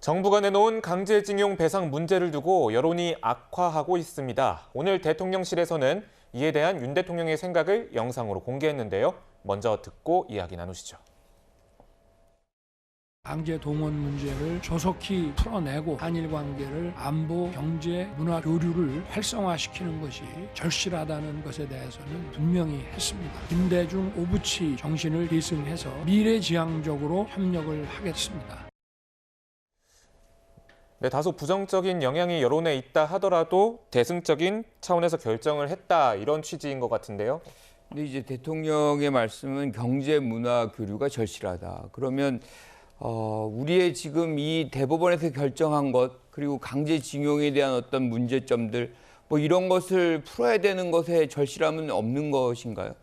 정부가 내놓은 강제징용 배상 문제를 두고 여론이 악화하고 있습니다. 오늘 대통령실에서는 이에 대한 윤 대통령의 생각을 영상으로 공개했는데요. 먼저 듣고 이야기 나누시죠. 강제 동원 문제를 조속히 풀어내고 한일 관계를 안보, 경제, 문화 교류를 활성화시키는 것이 절실하다는 것에 대해서는 분명히 했습니다. 김대중 오부치 정신을 계승해서 미래지향적으로 협력을 하겠습니다. 네, 다소 부정적인 영향이 여론에 있다 하더라도 대승적인 차원에서 결정을 했다, 이런 취지인 것 같은데요. 근데 이제 대통령의 말씀은 경제, 문화 교류가 절실하다. 그러면 우리의 지금 이 대법원에서 결정한 것, 그리고 강제징용에 대한 어떤 문제점들, 뭐 이런 것을 풀어야 되는 것에 절실함은 없는 것인가요?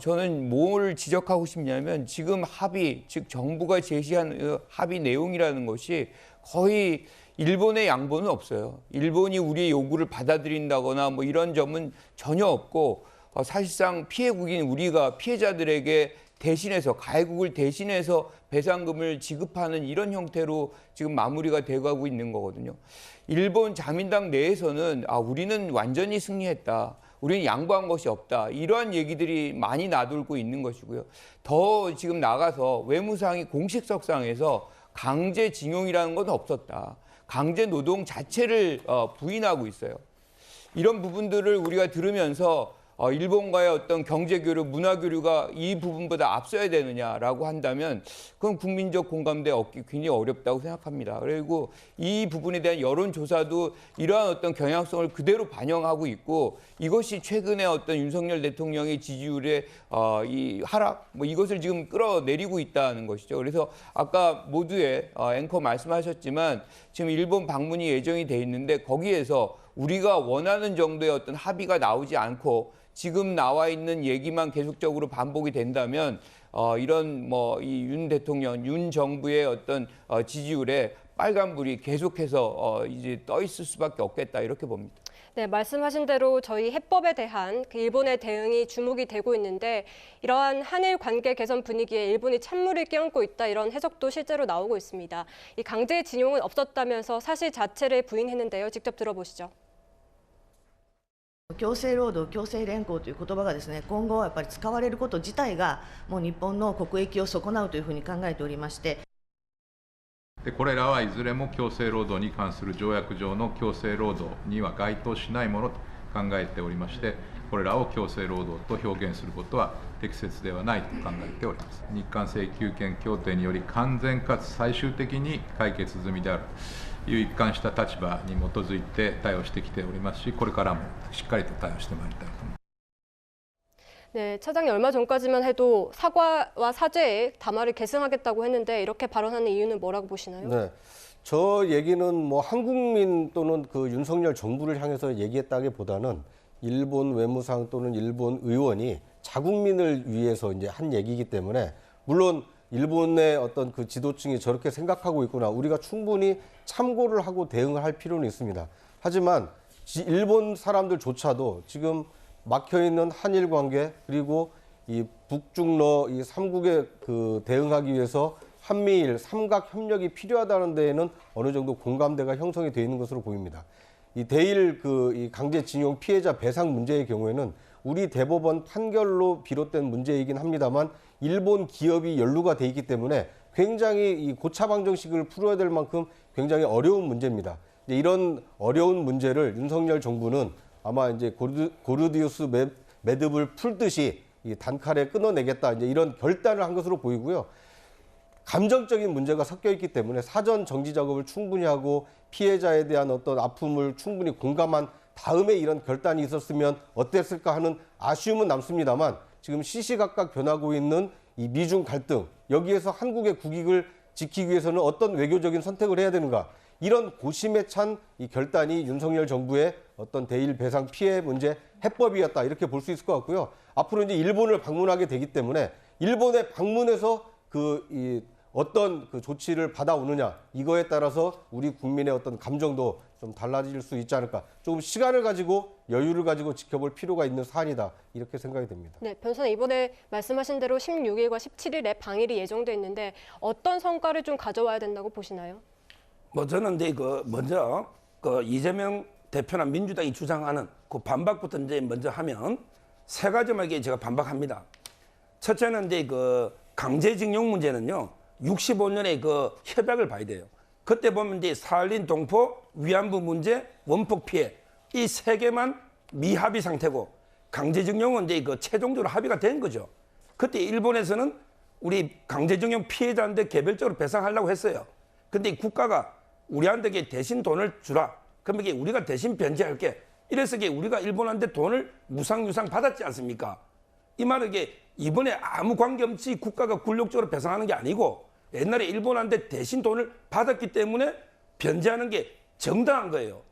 저는 뭘 지적하고 싶냐면 지금 합의, 즉 정부가 제시한 합의 내용이라는 것이 거의 일본의 양보는 없어요. 일본이 우리의 요구를 받아들인다거나 뭐 이런 점은 전혀 없고 사실상 피해국인 우리가 피해자들에게 대신해서 가해국을 대신해서 배상금을 지급하는 이런 형태로 지금 마무리가 돼가고 있는 거거든요. 일본 자민당 내에서는 우리는 완전히 승리했다. 우리는 양보한 것이 없다. 이러한 얘기들이 많이 나돌고 있는 것이고요. 더 지금 나가서 외무상이 공식석상에서 강제징용이라는 건 없었다. 강제노동 자체를 부인하고 있어요. 이런 부분들을 우리가 들으면서 일본과의 어떤 경제교류, 문화교류가 이 부분보다 앞서야 되느냐라고 한다면 그건 국민적 공감대 얻기 굉장히 어렵다고 생각합니다. 그리고 이 부분에 대한 여론조사도 이러한 어떤 경향성을 그대로 반영하고 있고 이것이 최근에 어떤 윤석열 대통령의 지지율의 이 하락, 뭐 이것을 지금 끌어내리고 있다는 것이죠. 그래서 아까 모두의 앵커 말씀하셨지만 지금 일본 방문이 예정이 돼 있는데 거기에서 우리가 원하는 정도의 어떤 합의가 나오지 않고 지금 나와 있는 얘기만 계속적으로 반복이 된다면 이런 이 윤 대통령, 윤 정부의 어떤 지지율에 빨간불이 계속해서 이제 떠 있을 수밖에 없겠다 이렇게 봅니다. 네, 말씀하신 대로 저희 해법에 대한 일본의 대응이 주목이 되고 있는데 이러한 한일 관계 개선 분위기에 일본이 찬물을 끼얹고 있다 이런 해석도 실제로 나오고 있습니다. 이 강제징용은 없었다면서 사실 자체를 부인했는데요. 직접 들어보시죠. 強制労働、強制連行という言葉がですね、今後はやっぱり使われること自体がもう日本の国益を損なうというふうに考えておりまして。これらはいずれも強制労働に関する条約上の強制労働には該当しないものと考えておりまして、これらを強制労働と表現することは適切ではないと考えております。日韓請求権協定により完全かつ最終的に解決済みであるという一貫した立場に基づいて対応してきておりますし、これからもしっかりと対応してまいりたいと思います。 네, 차장이 얼마 전까지만 해도 사과와 사죄에 담화를 계승하겠다고 했는데 이렇게 발언하는 이유는 뭐라고 보시나요? 네, 저 얘기는 뭐 한국민 또는 그 윤석열 정부를 향해서 얘기했다기보다는 일본 외무상 또는 일본 의원이 자국민을 위해서 이제 한 얘기이기 때문에 물론 일본의 어떤 그 지도층이 저렇게 생각하고 있구나. 우리가 충분히 참고를 하고 대응을 할 필요는 있습니다. 하지만 일본 사람들조차도 지금 막혀있는 한일 관계 그리고 이 북중러 이 삼국에 그 대응하기 위해서 한미일 삼각 협력이 필요하다는 데에는 어느 정도 공감대가 형성이 되어 있는 것으로 보입니다. 이 대일 이 강제징용 피해자 배상 문제의 경우에는 우리 대법원 판결로 비롯된 문제이긴 합니다만 일본 기업이 연루가 돼 있기 때문에 굉장히 이 고차방정식을 풀어야 될 만큼 굉장히 어려운 문제입니다. 이런 어려운 문제를 윤석열 정부는 아마 이제 고르디우스 매듭을 풀듯이 이 단칼에 끊어내겠다 이제 이런 결단을 한 것으로 보이고요. 감정적인 문제가 섞여 있기 때문에 사전 정지 작업을 충분히 하고 피해자에 대한 어떤 아픔을 충분히 공감한 다음에 이런 결단이 있었으면 어땠을까 하는 아쉬움은 남습니다만 지금 시시각각 변하고 있는 이 미중 갈등 여기에서 한국의 국익을 지키기 위해서는 어떤 외교적인 선택을 해야 되는가 이런 고심에 찬 이 결단이 윤석열 정부의 어떤 대일 배상 피해 문제 해법이었다 이렇게 볼 수 있을 것 같고요. 앞으로 이제 일본을 방문하게 되기 때문에 일본에 방문해서 어떤 그 조치를 받아오느냐 이거에 따라서 우리 국민의 어떤 감정도 좀 달라질 수 있지 않을까. 조금 시간을 가지고 여유를 가지고 지켜볼 필요가 있는 사안이다 이렇게 생각이 됩니다. 네, 변호사님 이번에 말씀하신 대로 16일과 17일에 방일이 예정돼 있는데 어떤 성과를 좀 가져와야 된다고 보시나요? 뭐 저는 이제 그 먼저 그 이재명 대표나 민주당이 주장하는 그 반박부터 이제 먼저 하면 세 가지만 제가 반박합니다. 첫째는 이제 그 강제징용 문제는요, 65년에 그 협약을 봐야 돼요. 그때 보면 이제 사할린 동포, 위안부 문제, 원폭 피해 이 세 개만 미합의 상태고 강제징용은 이제 그 최종적으로 합의가 된 거죠. 그때 일본에서는 우리 강제징용 피해자한테 개별적으로 배상하려고 했어요. 근데 국가가 우리한테 대신 돈을 주라. 그러면 이게 우리가 대신 변제할게. 이래서 이게 우리가 일본한테 돈을 무상유상 받았지 않습니까? 이 말은 이게 이번에 아무 관계없이 국가가 굴욕적으로 배상하는 게 아니고 옛날에 일본한테 대신 돈을 받았기 때문에 변제하는 게 정당한 거예요.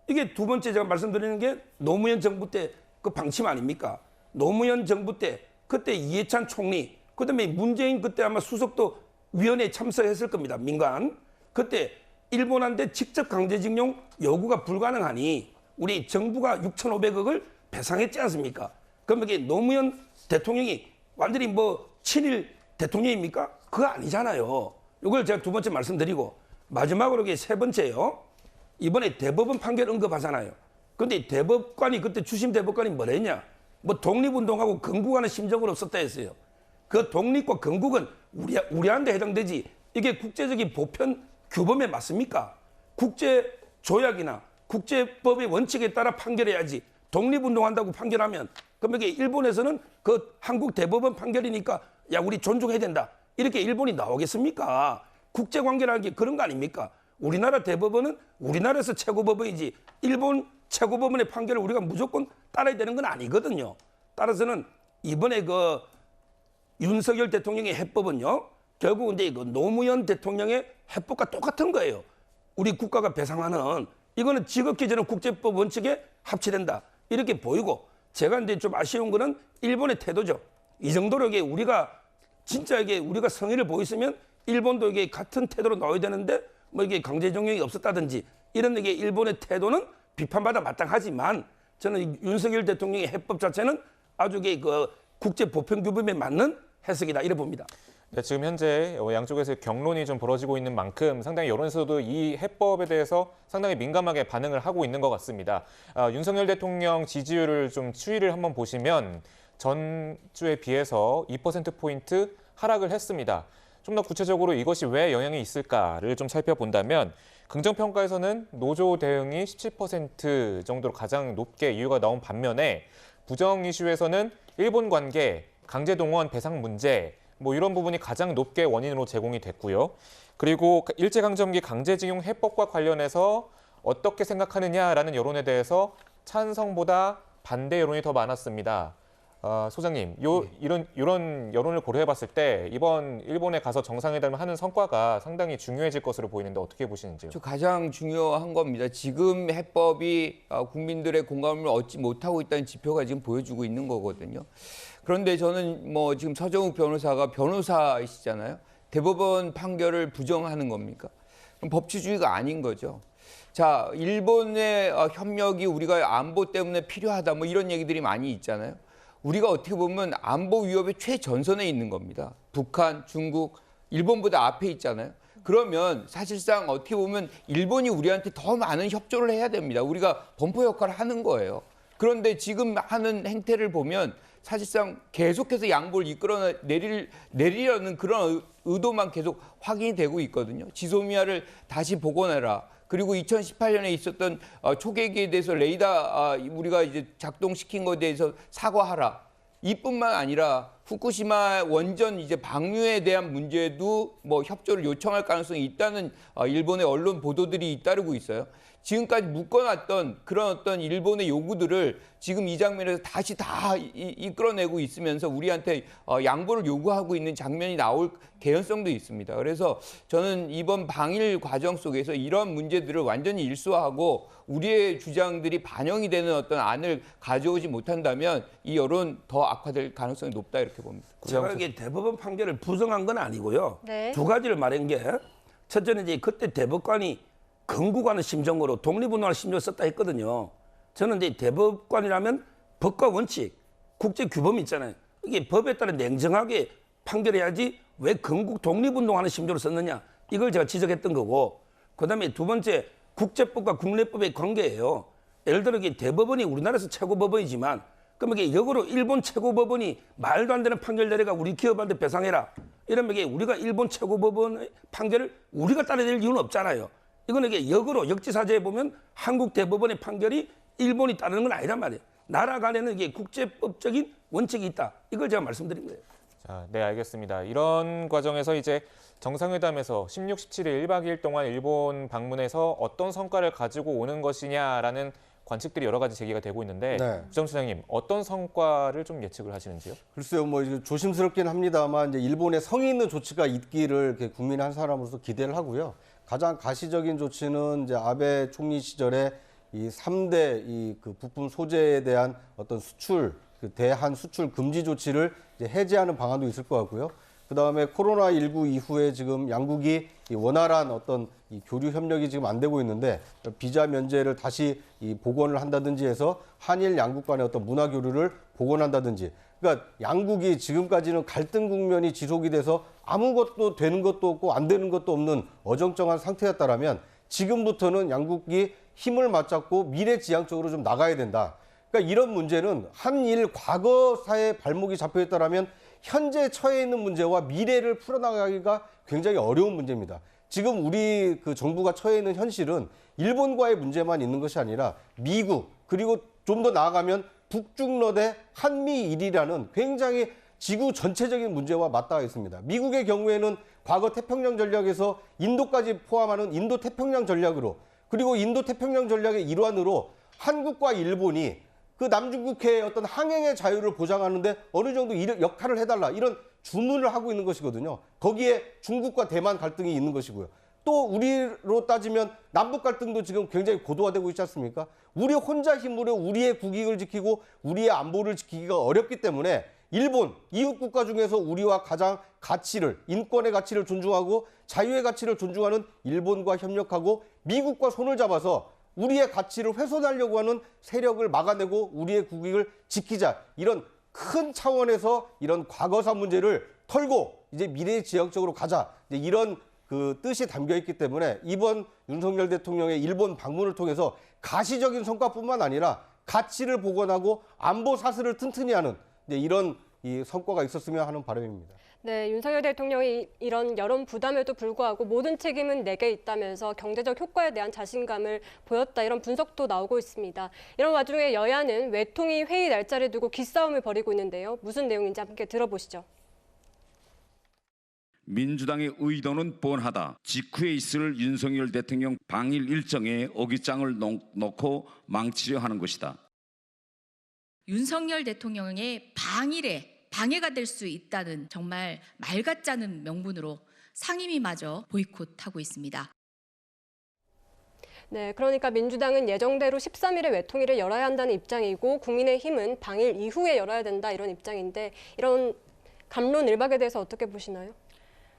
이게 두 번째 제가 말씀드리는 게 노무현 정부 때 그 방침 아닙니까? 노무현 정부 때 그때 이해찬 총리, 그다음에 문재인 그때 아마 수석도 위원회에 참석했을 겁니다. 민간. 그때 일본한테 직접 강제징용 요구가 불가능하니 우리 정부가 6,500억을 배상했지 않습니까? 그럼 이게 노무현 대통령이 완전히 뭐 친일 대통령입니까? 그거 아니잖아요. 이걸 제가 두 번째 말씀드리고 마지막으로 이게 세 번째요. 이번에 대법원 판결 언급하잖아요. 근데 대법관이 그때 주심 대법관이 뭐랬냐? 뭐 독립운동하고 건국하는 심정은 없었다 했어요. 그 독립과 건국은 우리한테 해당되지. 이게 국제적인 보편 규범에 맞습니까? 국제 조약이나 국제법의 원칙에 따라 판결해야지. 독립운동한다고 판결하면 그럼 이게 일본에서는 그 한국 대법원 판결이니까 야 우리 존중해야 된다. 이렇게 일본이 나오겠습니까? 국제관계라는 게 그런 거 아닙니까? 우리나라 대법원은 우리나라에서 최고법원이지 일본 최고법원의 판결을 우리가 무조건 따라야 되는 건 아니거든요. 따라서는 이번에 그 윤석열 대통령의 해법은요. 결국 이제 그 노무현 대통령의 해법과 똑같은 거예요. 우리 국가가 배상하는 이거는 지극히 저는 국제법 원칙에 합치된다. 이렇게 보이고 제가 이제 좀 아쉬운 거는 일본의 태도죠. 이 정도로 이게 우리가 진짜 이게 우리가 성의를 보였으면 일본도 이게 같은 태도로 나와야 되는데 뭐 이게 강제징용이 없었다든지 이런 이게 일본의 태도는 비판받아 마땅하지만 저는 윤석열 대통령의 해법 자체는 아주 이게 그 국제 보편 규범에 맞는 해석이다 이래 봅니다. 네, 지금 현재 양쪽에서 경론이 좀 벌어지고 있는 만큼 상당히 여론에서도 이 해법에 대해서 상당히 민감하게 반응을 하고 있는 것 같습니다. 윤석열 대통령 지지율을 좀 추이를 한번 보시면 전주에 비해서 2%포인트 하락을 했습니다. 좀 더 구체적으로 이것이 왜 영향이 있을까를 좀 살펴본다면 긍정평가에서는 노조 대응이 17% 정도로 가장 높게 이유가 나온 반면에 부정 이슈에서는 일본 관계, 강제동원 배상 문제 뭐 이런 부분이 가장 높게 원인으로 제공이 됐고요. 그리고 일제강점기 강제징용 해법과 관련해서 어떻게 생각하느냐라는 여론에 대해서 찬성보다 반대 여론이 더 많았습니다. 소장님, 이런 여론을 고려해봤을 때 이번 일본에 가서 정상회담을 하는 성과가 상당히 중요해질 것으로 보이는데 어떻게 보시는지요? 가장 중요한 겁니다. 지금 해법이 국민들의 공감을 얻지 못하고 있다는 지표가 지금 보여주고 있는 거거든요. 그런데 저는 뭐 지금 서정욱 변호사가 변호사이시잖아요. 대법원 판결을 부정하는 겁니까? 그럼 법치주의가 아닌 거죠. 자, 일본의 협력이 우리가 안보 때문에 필요하다 뭐 이런 얘기들이 많이 있잖아요. 우리가 어떻게 보면 안보 위협의 최전선에 있는 겁니다. 북한, 중국, 일본보다 앞에 있잖아요. 그러면 사실상 어떻게 보면 일본이 우리한테 더 많은 협조를 해야 됩니다. 우리가 범퍼 역할을 하는 거예요. 그런데 지금 하는 행태를 보면 사실상 계속해서 양보를 이끌어 내리려는 그런 의도만 계속 확인이 되고 있거든요. 지소미아를 다시 복원해라. 그리고 2018년에 있었던 초계기에 대해서 레이더 우리가 이제 작동시킨 것에 대해서 사과하라. 이뿐만 아니라 후쿠시마 원전 이제 방류에 대한 문제도 뭐 협조를 요청할 가능성이 있다는 일본의 언론 보도들이 잇따르고 있어요. 지금까지 묶어놨던 그런 어떤 일본의 요구들을 지금 이 장면에서 다시 다 이끌어내고 있으면서 우리한테 양보를 요구하고 있는 장면이 나올 개연성도 있습니다. 그래서 저는 이번 방일 과정 속에서 이런 문제들을 완전히 일소하고 우리의 주장들이 반영이 되는 어떤 안을 가져오지 못한다면 이 여론 더 악화될 가능성이 높다 이렇게 봅니다. 제가 이게 대법원 판결을 부정한 건 아니고요. 네. 두 가지를 말한 게 첫째는 이제 그때 대법관이 건국하는 심정으로 독립운동하는 심정을 썼다 했거든요. 저는 이제 대법관이라면 법과 원칙, 국제 규범이 있잖아요. 이게 법에 따라 냉정하게 판결해야지 왜 건국 독립운동하는 심정으로 썼느냐. 이걸 제가 지적했던 거고 그다음에 두 번째 국제법과 국내법의 관계예요. 예를 들어 이게 대법원이 우리나라에서 최고 법원이지만 그러면 이게 역으로 일본 최고 법원이 말도 안 되는 판결 내려가 우리 기업한테 배상해라. 이러면 이게 우리가 일본 최고 법원의 판결을 우리가 따라야 될 이유는 없잖아요. 이거는 이게 역으로 역지사지에 보면 한국 대법원의 판결이 일본이 따르는 건 아니란 말이에요. 나라 간에는 이게 국제법적인 원칙이 있다. 이걸 제가 말씀드린 거예요. 자, 네, 알겠습니다. 이런 과정에서 이제 정상회담에서 16, 17일 1박 2일 동안 일본 방문해서 어떤 성과를 가지고 오는 것이냐라는 관측들이 여러 가지 제기가 되고 있는데 네. 주정 시장님 어떤 성과를 좀 예측을 하시는지요? 글쎄요, 뭐 이제 조심스럽긴 합니다만 이제 일본의 성의 있는 조치가 있기를 이렇게 국민 한 사람으로서 기대를 하고요. 가장 가시적인 조치는 이제 아베 총리 시절에 이 3대 이 그 부품 소재에 대한 어떤 수출, 그 대한 수출 금지 조치를 이제 해제하는 방안도 있을 것 같고요. 그 다음에 코로나19 이후에 지금 양국이 이 원활한 어떤 이 교류 협력이 지금 안 되고 있는데 비자 면제를 다시 이 복원을 한다든지 해서 한일 양국 간의 어떤 문화 교류를 복원한다든지. 그러니까 양국이 지금까지는 갈등 국면이 지속이 돼서 아무것도 되는 것도 없고 안 되는 것도 없는 어정쩡한 상태였다라면 지금부터는 양국이 힘을 맞잡고 미래지향적으로 좀 나가야 된다. 그러니까 이런 문제는 한일 과거사의 발목이 잡혀 있다라면 현재 처해 있는 문제와 미래를 풀어나가기가 굉장히 어려운 문제입니다. 지금 우리 그 정부가 처해 있는 현실은 일본과의 문제만 있는 것이 아니라 미국 그리고 좀 더 나아가면 북중러대 한미일이라는 굉장히 지구 전체적인 문제와 맞닿아 있습니다. 미국의 경우에는 과거 태평양 전략에서 인도까지 포함하는 인도 태평양 전략으로 그리고 인도 태평양 전략의 일환으로 한국과 일본이 그 남중국해의 어떤 항행의 자유를 보장하는데 어느 정도 역할을 해달라 이런 주문을 하고 있는 것이거든요. 거기에 중국과 대만 갈등이 있는 것이고요. 또 우리로 따지면 남북 갈등도 지금 굉장히 고도화되고 있지 않습니까? 우리 혼자 힘으로 우리의 국익을 지키고 우리의 안보를 지키기가 어렵기 때문에 일본, 이웃 국가 중에서 우리와 가장 가치를, 인권의 가치를 존중하고 자유의 가치를 존중하는 일본과 협력하고 미국과 손을 잡아서 우리의 가치를 훼손하려고 하는 세력을 막아내고 우리의 국익을 지키자. 이런 큰 차원에서 이런 과거사 문제를 털고 이제 미래지향적으로 가자. 이제 이런 그 뜻이 담겨 있기 때문에 이번 윤석열 대통령의 일본 방문을 통해서 가시적인 성과뿐만 아니라 가치를 복원하고 안보 사슬을 튼튼히 하는 이런 이 성과가 있었으면 하는 바람입니다. 네, 윤석열 대통령이 이런 여론 부담에도 불구하고 모든 책임은 내게 있다면서 경제적 효과에 대한 자신감을 보였다 이런 분석도 나오고 있습니다. 이런 와중에 여야는 외통위 회의 날짜를 두고 기싸움을 벌이고 있는데요. 무슨 내용인지 함께 들어보시죠. 민주당의 의도는 뻔하다. 직후에 있을 윤석열 대통령 방일 일정에 어깃장을 놓고 망치려 하는 것이다. 윤석열 대통령의 방일에 방해가 될 수 있다는 정말 말 같지 않은 명분으로 상임위마저 보이콧하고 있습니다. 네, 그러니까 민주당은 예정대로 13일에 외통위를 열어야 한다는 입장이고 국민의힘은 방일 이후에 열어야 된다 이런 입장인데 이런 갑론을박에 대해서 어떻게 보시나요?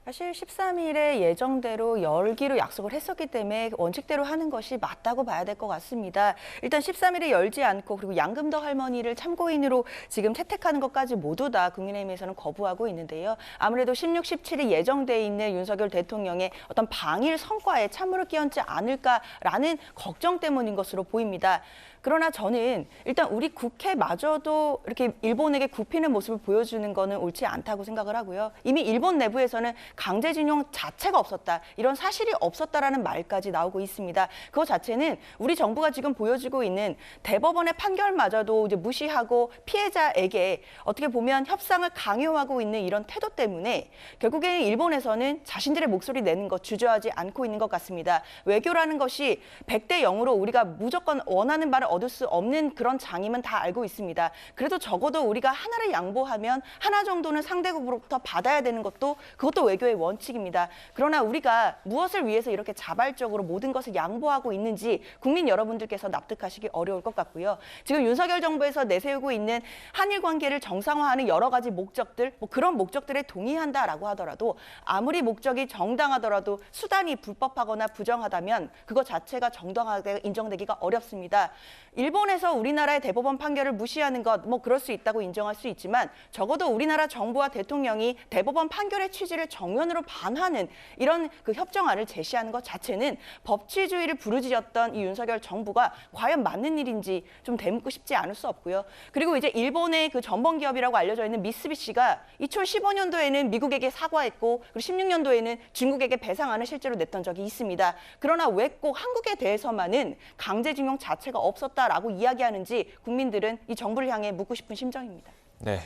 사실 13일에 예정대로 열기로 약속을 했었기 때문에 원칙대로 하는 것이 맞다고 봐야 될 것 같습니다. 일단 13일에 열지 않고 그리고 양금더 할머니를 참고인으로 지금 채택하는 것까지 모두 다 국민의힘에서는 거부하고 있는데요. 아무래도 16, 17이 예정돼 있는 윤석열 대통령의 어떤 방일 성과에 찬물을 끼얹지 않을까라는 걱정 때문인 것으로 보입니다. 그러나 저는 일단 우리 국회마저도 이렇게 일본에게 굽히는 모습을 보여주는 거는 옳지 않다고 생각을 하고요. 이미 일본 내부에서는 강제징용 자체가 없었다. 이런 사실이 없었다라는 말까지 나오고 있습니다. 그것 자체는 우리 정부가 지금 보여주고 있는 대법원의 판결마저도 이제 무시하고 피해자에게 어떻게 보면 협상을 강요하고 있는 이런 태도 때문에 결국에는 일본에서는 자신들의 목소리 내는 것 주저하지 않고 있는 것 같습니다. 외교라는 것이 100대 0으로 우리가 무조건 원하는 바를 얻을 수 없는 그런 장임은 다 알고 있습니다. 그래도 적어도 우리가 하나를 양보하면 하나 정도는 상대국으로부터 받아야 되는 것도 그것도 외교의 원칙입니다. 그러나 우리가 무엇을 위해서 이렇게 자발적으로 모든 것을 양보하고 있는지 국민 여러분들께서 납득하시기 어려울 것 같고요. 지금 윤석열 정부에서 내세우고 있는 한일 관계를 정상화하는 여러 가지 목적들, 그런 목적들에 동의한다라고 하더라도 아무리 목적이 정당하더라도 수단이 불법하거나 부정하다면 그것 자체가 정당하게 인정되기가 어렵습니다. 일본에서 우리나라의 대법원 판결을 무시하는 것, 그럴 수 있다고 인정할 수 있지만 적어도 우리나라 정부와 대통령이 대법원 판결의 취지를 정리 정면으로 반하는 이런 그 협정안을 제시하는 것 자체는 법치주의를 부르짖었던 이 윤석열 정부가 과연 맞는 일인지 좀 되묻고 싶지 않을 수 없고요. 그리고 이제 일본의 그 전범 기업이라고 알려져 있는 미쓰비시가 2015년도에는 미국에게 사과했고 그리고 16년도에는 중국에게 배상안을 실제로 냈던 적이 있습니다. 그러나 왜 꼭 한국에 대해서만은 강제징용 자체가 없었다라고 이야기하는지 국민들은 이 정부를 향해 묻고 싶은 심정입니다. 네.